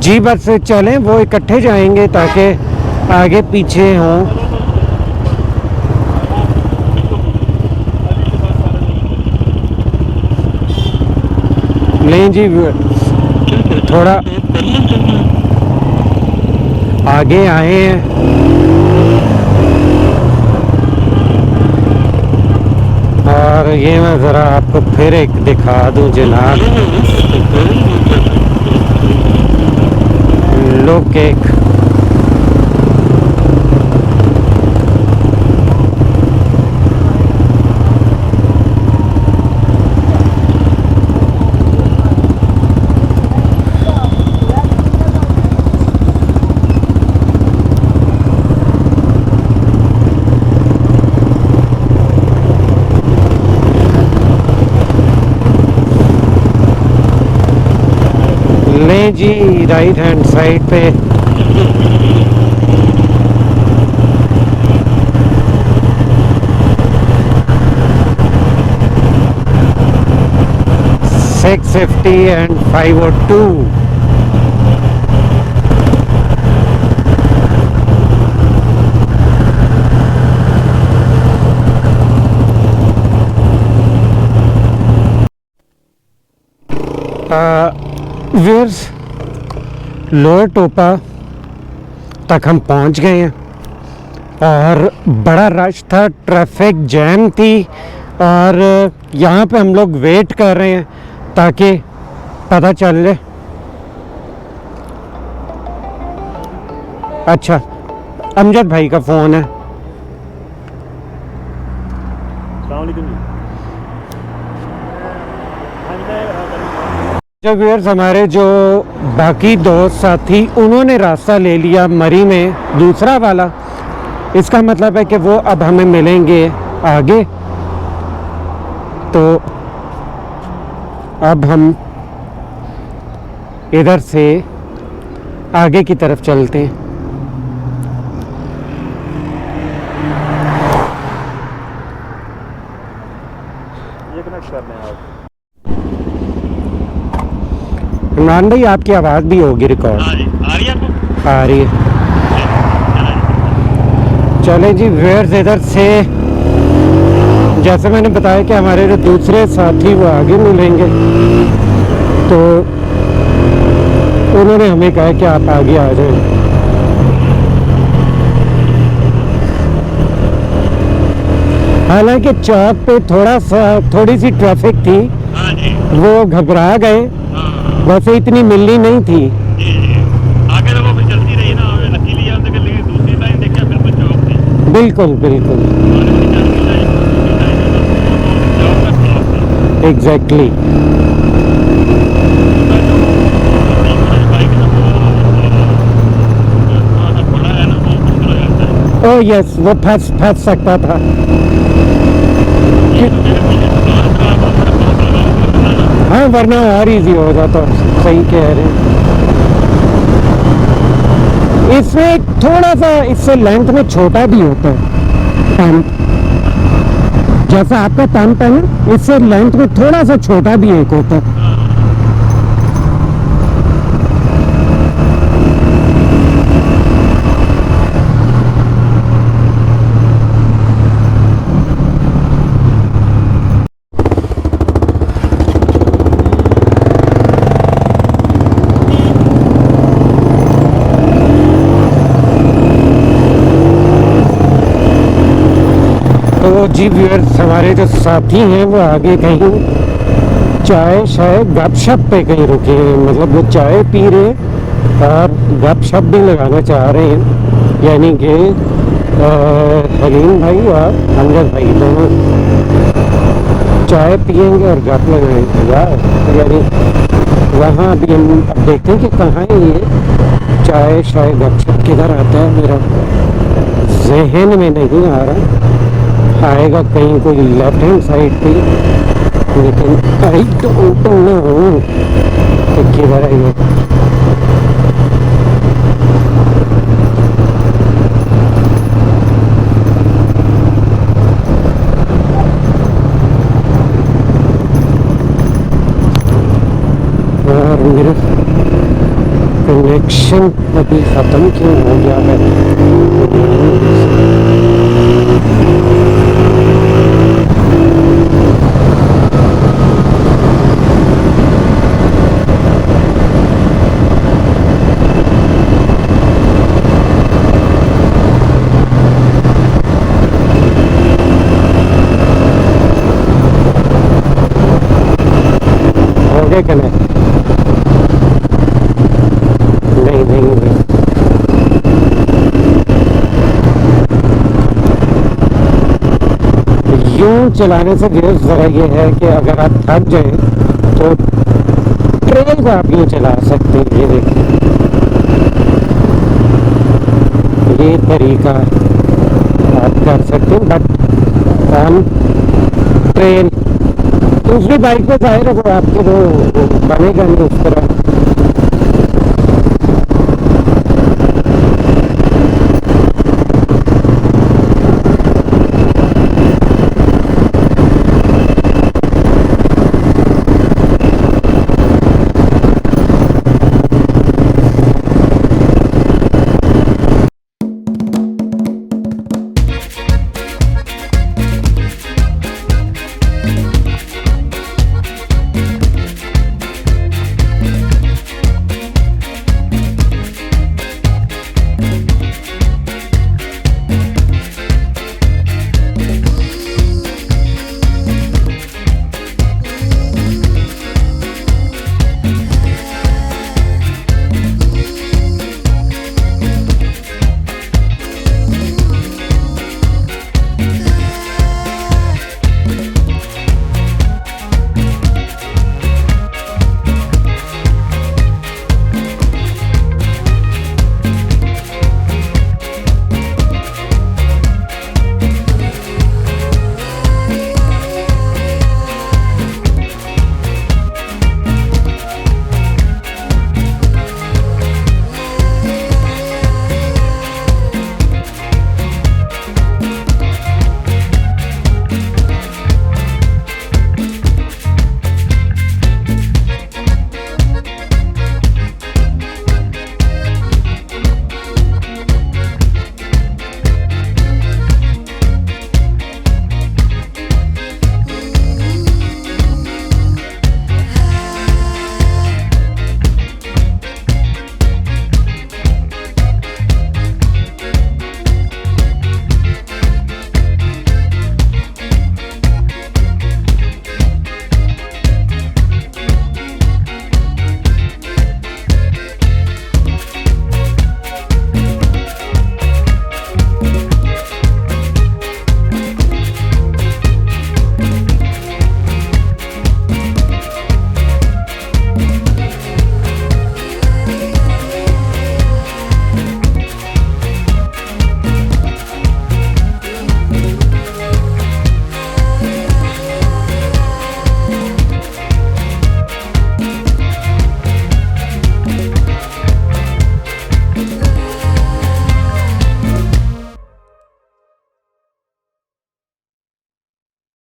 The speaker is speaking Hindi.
जी बस चलें, वो इकट्ठे जाएंगे ताकि आगे पीछे हों। लें जी, थोड़ा आगे आए हैं। और ये मैं ज़रा आपको फिर एक दिखा दूं जनाब, लुक एक लें जी राइट हैंड साइड पे। Six 50 and 502। व्यूअर्स, लोअर टोपा तक हम पहुंच गए हैं और बड़ा रश था, ट्रैफिक जैम थी और यहाँ पे हम लोग वेट कर रहे हैं ताकि पता चल ले। अच्छा, अमजद भाई का फ़ोन है। जब व्यूअर्स, हमारे जो बाकी दोस्त साथी उन्होंने रास्ता ले लिया मरी में, दूसरा वाला। इसका मतलब है कि वो अब हमें मिलेंगे आगे। तो अब हम इधर से आगे की तरफ चलते हैं। ये कनेक्ट करने हैं आप। इमरान भाई, आपकी आवाज़ भी होगी रिकॉर्ड। आ रही है आपको? आ रही है। चलें जी व्यूअर्स, इधर से जैसे मैंने बताया कि हमारे जो दूसरे साथी वो आगे मिलेंगे, तो उन्होंने हमें कहा कि आप आगे आ जाएं। हालांकि चौक पे थोड़ी सी ट्रैफिक थी, वो घबरा गए। वैसे इतनी मिलनी नहीं थी। आगे तो वो चलती रही ना, अकेली यहाँ से लेकिन दूसरी लाइन देखिए बिल्कुल चौक थी। बिल्कुल बिल्कुल, एग्जैक्टली। ओह यस, वो फंस सकता था। हाँ, वरना और इजी हो जाता। सही कह रहे हैं। इसमें थोड़ा सा इससे लेंथ में छोटा भी होता है पंप, जैसा आपका पंप है ना, इससे लेंथ में थोड़ा सा छोटा भी एक होता है। तो जी व्यूअर्स, हमारे जो साथी हैं वो आगे कहीं चाय शायद गपशप पे कहीं रुके हैं। मतलब वो चाय पी रहे और गपशप भी लगाना चाह रहे हैं। यानी कि हलीम भाई और अमजद भाई दोनों चाय पियेंगे और गप लगाएंगे यार। यानी वहाँ अभी हम अब देखते हैं कि कहाँ है ये चाय शाय गपशप, किधर आता है, मेरा जहन में नहीं आ रहा। आएगा कहीं कोई लेफ्ट हैंड साइड पे, लेकिन आई डोंट नो किधर आएगा। यार मेरा कनेक्शन अभी ख़त्म क्यों हो गया है? हो गया कनेक्ट? नहीं नहीं नहीं। यूं चलाने से जो ज़रा ये है कि अगर आप थक जाएं तो ट्रेन को आप यूं चला सकते हैं। ये देखिए, ये तरीका आप कर सकते हैं, बट ऑन ट्रेन दूसरी बाइक पे जाहिर है वो आपके वो बनेगा नहीं उस तरह।